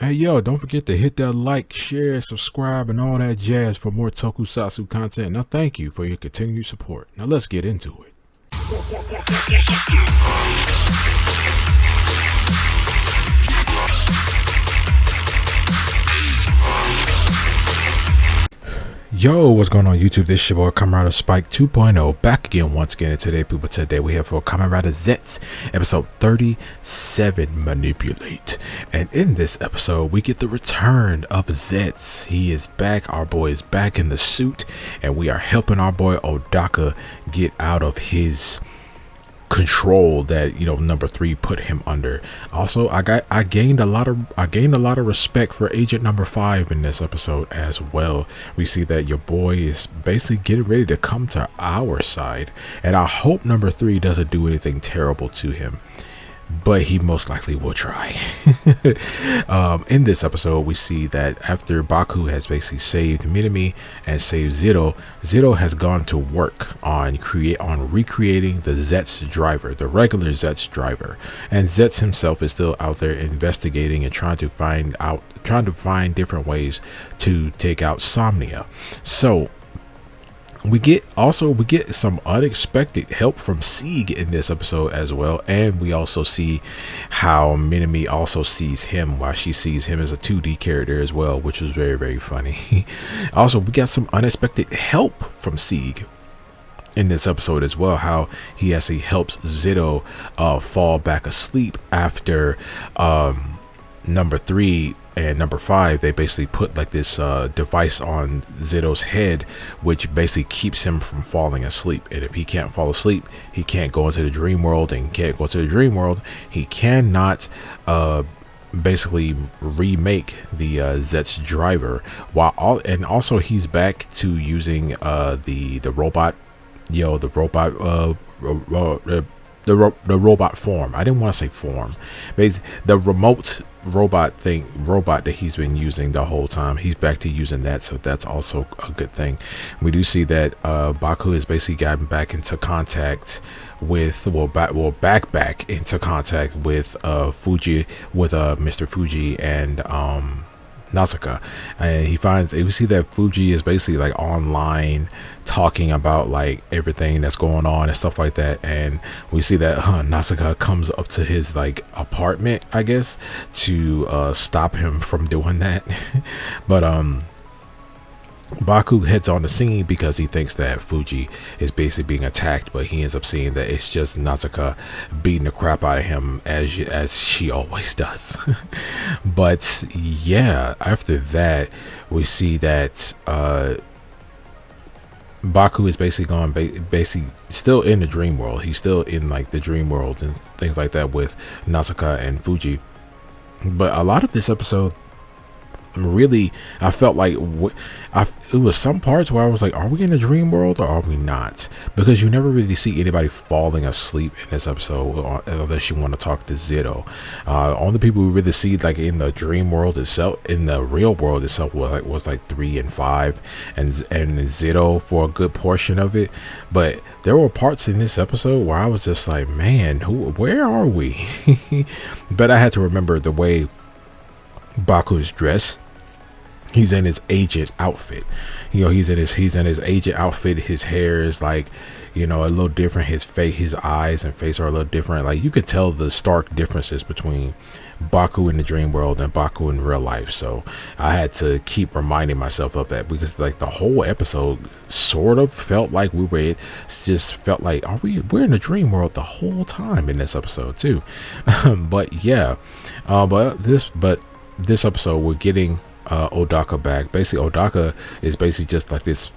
Hey yo, don't forget to hit that like, share, subscribe, and all that jazz for more tokusatsu content. Now thank you for your continued support. Now let's get into it. Yo, what's going on YouTube? This is your boy Kamen Rider Spike 2.0 back again once again, and today people, today we have for Kamen Rider Zeztz episode 37, Manipulate. And in this episode we get the return of Zeztz. He is back, our boy is back in the suit, and we are helping our boy Odaka get out of his control that, you know, number 3 put him under. Also, I gained a lot of respect for agent number 5 in this episode as well. We see that your boy is basically getting ready to come to our side, and I hope number 3 doesn't do anything terrible to him, but he most likely will try. In this episode we see that after Baku has basically saved Minami and saved Zero, Zero has gone to work on recreating the Zeztz driver, the regular Zeztz driver, and Zeztz himself is still out there investigating and trying to find different ways to take out Somnia. So we get some unexpected help from Sieg in this episode as well, and we also see how Minami also sees him, while she sees him as a 2D character as well, which was very, very funny. Also, we got some unexpected help from Sieg in this episode as well, how he actually helps Zero fall back asleep after number 3 and number 5, they basically put like this device on Zero's head, which basically keeps him from falling asleep. And if he can't fall asleep, he can't go into the dream world, and can't go to the dream world, he cannot basically remake the Zeztz driver. And also he's back to using the robot, you know, the robot form. I didn't want to say form, basically the remote robot that he's been using the whole time. He's back to using that, so that's also a good thing. We do see that Baku has basically gotten back into contact with back into contact with Fuji, with Mr. Fuji and Nausicaa, and we see that Fuji is basically like online talking about like everything that's going on and stuff like that, and we see that Nausicaa comes up to his like apartment, I guess, to stop him from doing that. But Baku heads on the scene because he thinks that Fuji is basically being attacked, but he ends up seeing that it's just Nausicaa beating the crap out of him as she always does. But yeah, after that we see that Baku is basically still in the dream world. He's still in like the dream world and things like that with Nausicaa and Fuji. But a lot of this episode, really, I felt like it was some parts where I was like, are we in a dream world or are we not? Because you never really see anybody falling asleep in this episode unless you want to talk to Zero. Only people who really see like in the dream world itself, in the real world itself, was like 3 and 5 and Zero for a good portion of it. But there were parts in this episode where I was just like, man, where are we? But I had to remember the way Baku is dressed. He's in his agent outfit, you know, he's in his agent outfit. His hair is like, you know, a little different. His eyes and face are a little different. Like you could tell the stark differences between Baku in the dream world and Baku in real life. So I had to keep reminding myself of that, because like the whole episode sort of felt like we're in the dream world the whole time in this episode too. But yeah, but this episode we're getting Odaka back. Basically Odaka is basically just like this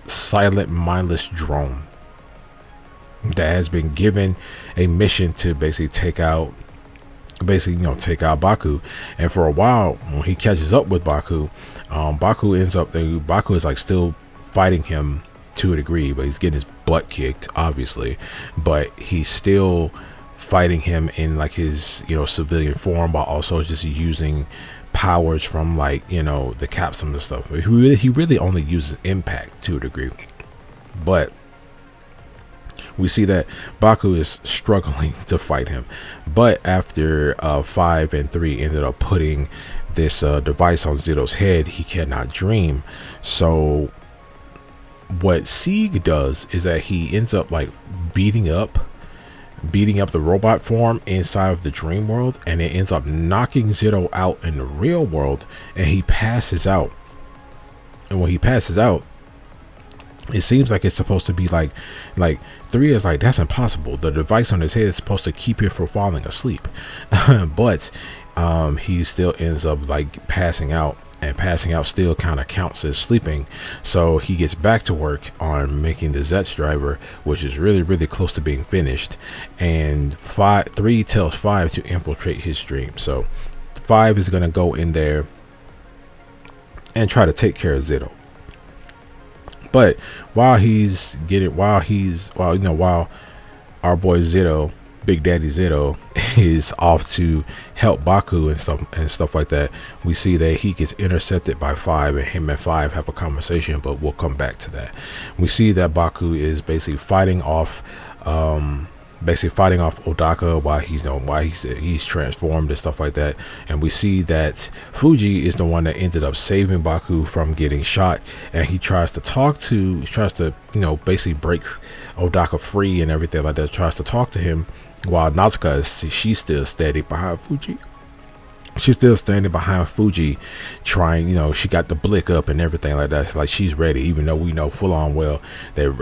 silent, mindless drone that has been given a mission to basically take out Baku. And for a while, when he catches up with Baku, Baku is like still fighting him to a degree, but he's getting his butt kicked, obviously, but he's still fighting him in like his, you know, civilian form, but also just using powers from like, you know, the capsule and stuff. He really only uses impact to a degree. But We see that Baku is struggling to fight him, but after 5 and 3 ended up putting this device on Zeto's head, he cannot dream. So what Sieg does is that he ends up like beating up the robot form inside of the dream world, and it ends up knocking Zeto out in the real world, and he passes out. And when he passes out, it seems like it's supposed to be like 3 is like, that's impossible. The device on his head is supposed to keep him from falling asleep. But he still ends up like passing out, and passing out still kind of counts as sleeping. So he gets back to work on making the Zeztz driver, which is really close to being finished. And 3 tells 5 to infiltrate his dream. So 5 is going to go in there and try to take care of Zeto. But while our boy Zeto, Big Daddy Zeto, is off to help Baku and stuff like that, we see that he gets intercepted by 5, and him and 5 have a conversation, but we'll come back to that. We see that Baku is basically fighting off Odaka while he's transformed and stuff like that. And we see that Fuji is the one that ended up saving Baku from getting shot, and he tries to basically break Odaka free and everything like that, tries to talk to him, while Natsuka she's still steady behind Fuji. She's still standing behind Fuji, trying, she got the blick up and everything like that. Like, she's ready, even though we know full on well that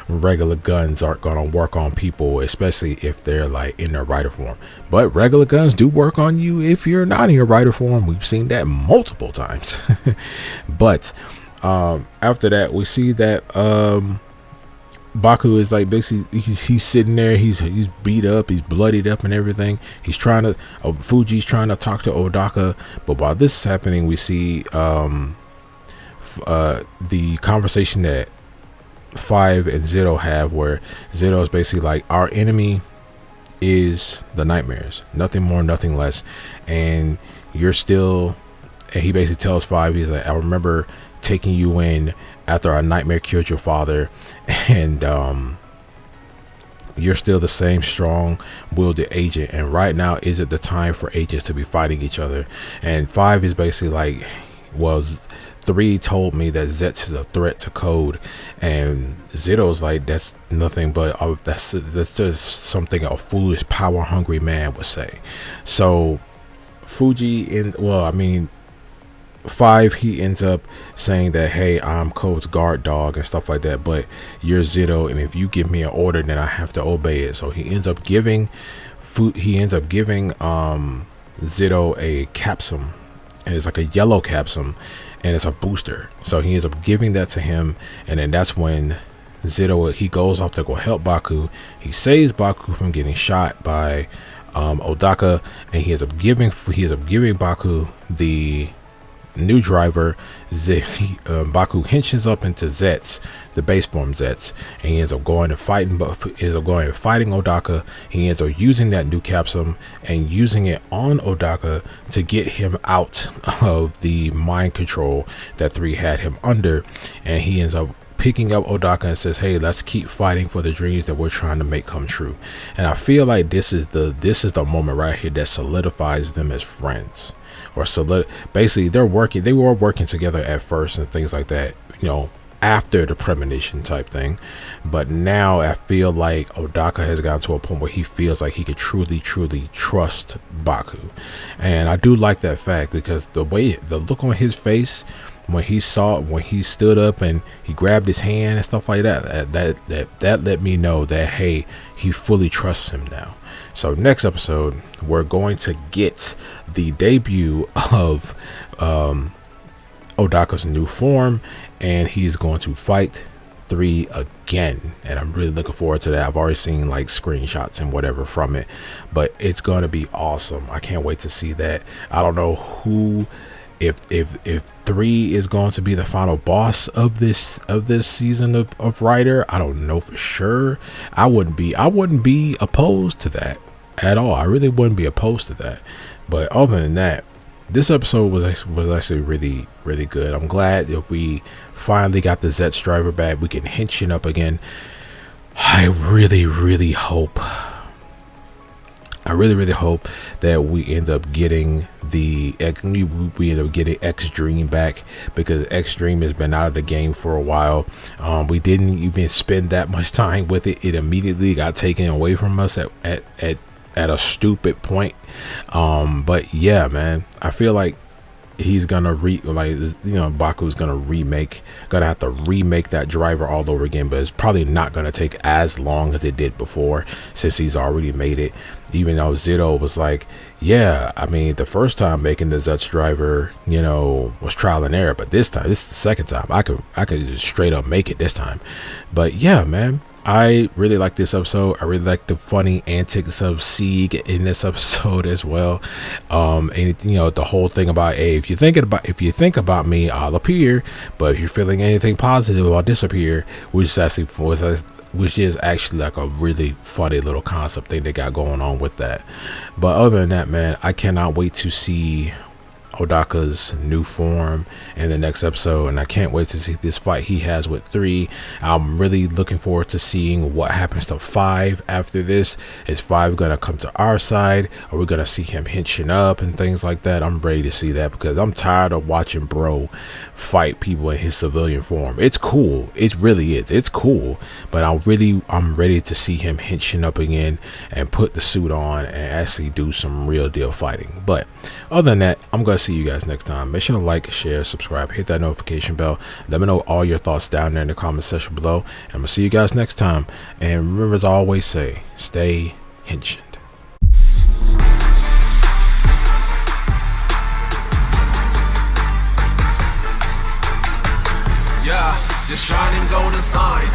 regular guns aren't going to work on people, especially if they're like in their rider form. But regular guns do work on you if you're not in your rider form. We've seen that multiple times. But after that, we see that Baku is like basically he's sitting there, he's beat up, he's bloodied up and everything. He's trying to Fuji's trying to talk to Odaka, but while this is happening, we see the conversation that 5 and Zeto have, where Zeto is basically like, our enemy is the nightmares, nothing more, nothing less, and he basically tells 5, he's like, I remember taking you in after our nightmare killed your father, and you're still the same strong-willed agent, and right now isn't the time for agents to be fighting each other. And 5 is basically like, 3 told me that Zeztz is a threat to code, and Zeto's like, that's nothing but that's just something a foolish, power-hungry man would say. So Fuji 5, he ends up saying that, hey, I'm Code's guard dog and stuff like that, but you're Zeto, and if you give me an order, then I have to obey it. So he ends up giving Zeto a capsule, and it's like a yellow capsule, and it's a booster. So he ends up giving that to him, and then that's when Zeto, he goes off to go help Baku. He saves Baku from getting shot by Odaka, and he ends up giving Baku the new driver. Baku hinges up into Zeztz, the base form Zeztz, and he ends up going and fighting Odaka. He ends up using that new capsule and using it on Odaka to get him out of the mind control that 3 had him under, and he ends up picking up Odaka and says, hey, let's keep fighting for the dreams that we're trying to make come true. And I feel like this is the moment right here that solidifies them as friends. Basically they were working together at first and things like that, after the premonition type thing, but now I feel like Odaka has gotten to a point where he feels like he could truly trust Baku. And I do like that fact, because the look on his face when he stood up and he grabbed his hand and stuff like that let me know that, hey, he fully trusts him now. So next episode, we're going to get the debut of Odaka's new form, and he's going to fight 3 again, and I'm really looking forward to that. I've already seen like screenshots and whatever from it, but it's going to be awesome. I can't wait to see that. I don't know who, if 3 is going to be the final boss of this season of Rider. I don't know for sure. I wouldn't be opposed to that at all. I really wouldn't be opposed to that. But other than that, this episode was actually really good. I'm glad that we finally got the Zeztz driver back. We can hinge it up again. I really hope. I really hope that we end up getting we end up getting X Dream back, because X Dream has been out of the game for a while. We didn't even spend that much time with it. It immediately got taken away from us at a stupid point. But yeah, man, I feel like he's gonna Baku's gonna have to remake that driver all over again, but it's probably not gonna take as long as it did before, since he's already made it. Even though Zito was like, yeah, I mean, the first time making the Zeztz driver, was trial and error, but this is the second time I could just straight up make it this time. But yeah, man, I really like this episode. I really like the funny antics of Sieg in this episode as well. And the whole thing about, hey, if you think about me, I'll appear, but if you're feeling anything positive, I'll disappear, which is actually like a really funny little concept thing they got going on with that. But other than that, man, I cannot wait to see Odaka's new form in the next episode, and I can't wait to see this fight he has with 3. I'm really looking forward to seeing what happens to 5 after this. Is 5 gonna come to our side? Are we gonna see him hinching up and things like that? I'm ready to see that, because I'm tired of watching bro fight people in his civilian form. It's cool, it really is, it's cool, but I'm ready to see him hinching up again and put the suit on and actually do some real deal fighting. But other than that, I'm gonna see you guys next time. Make sure to like, share, subscribe, hit that notification bell. Let me know all your thoughts down there in the comment section below, and I'm gonna see you guys next time. And remember, as I always say, stay henching. Yeah, the shining golden sign.